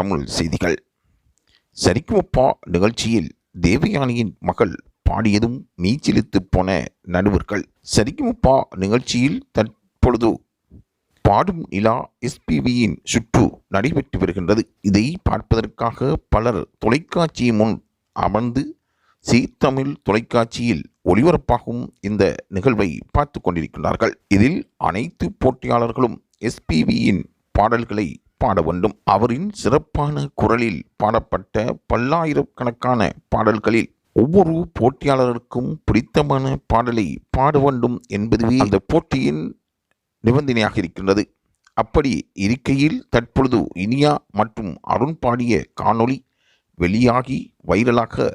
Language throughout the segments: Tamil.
தமிழ் செய்திகள். சரிக்குமப்பா நிகழ்ச்சியில் தேவயானியின் மகள் பாடியதும் மீச்சிலித்து போன நடுவர்கள். சரிக்குமப்பா நிகழ்ச்சியில் தற்பொழுது பாடும் நிலா எஸ்பிபியின் சுற்று நடைபெற்று வருகின்றது. இதை பார்ப்பதற்காக பலர் தொலைக்காட்சி முன் அமர்ந்து தமிழ் தொலைக்காட்சியில் ஒளிபரப்பாகும் இந்த நிகழ்வை பார்த்து கொண்டிருக்கின்றார்கள். இதில் அனைத்து போட்டியாளர்களும் எஸ்பிபியின் பாடல்களை பாட வேண்டும். அவரின் சிறப்பான குரலில் பாடப்பட்ட பல்லாயிரக்கணக்கான பாடல்களில் ஒவ்வொரு போட்டியாளருக்கும் பிடித்தமான பாடலை பாட வேண்டும் என்பதுவே அந்த போட்டியின் நிபந்தனையாக இருக்கின்றது. அப்படி இருக்கையில் தற்பொழுது இனியா மற்றும் அருண் பாடிய காணொளி வெளியாகி வைரலாக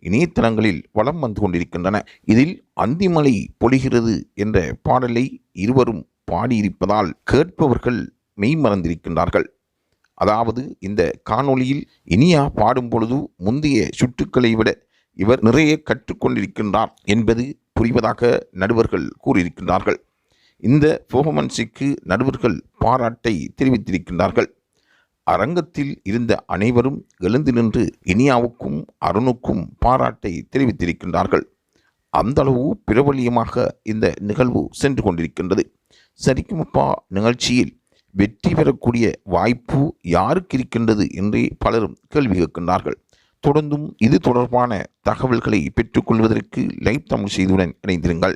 இணையதளங்களில் வலம் வந்து கொண்டிருக்கின்றன. இதில் அந்திமலை பொழிகிறது என்ற பாடலை இருவரும் பாடியிருப்பதால் கேட்பவர்கள் மெய்மறந்திருக்கின்றார்கள். அதாவது இந்த காணொளியில் இனியா பாடும் பொழுது முந்தைய சுற்றுக்களை விட இவர் நிறைய கற்றுக்கொண்டிருக்கின்றார் என்பது புரிவதாக நடுவர்கள் கூறியிருக்கின்றார்கள். இந்த பெர்ஃபார்மன்ஸுக்கு நடுவர்கள் பாராட்டை தெரிவித்திருக்கின்றார்கள். அரங்கத்தில் இருந்த அனைவரும் எழுந்து நின்று இனியாவுக்கும் அருணுக்கும் பாராட்டை தெரிவித்திருக்கின்றார்கள். அந்த அளவு பிரபல்யமாக இந்த நிகழ்வு சென்று கொண்டிருக்கின்றது. சரிக்குமப்பா நிகழ்ச்சியில் வெற்றி பெறக்கூடிய வாய்ப்பு யாருக்கு இருக்கின்றது என்றே பலரும் கேள்வி கேட்கின்றார்கள். தொடர்ந்தும் இது தொடர்பான தகவல்களை பெற்றுக்கொள்வதற்கு லைவ் தமிழ் செய்தியுடன் இணைந்திருங்கள்.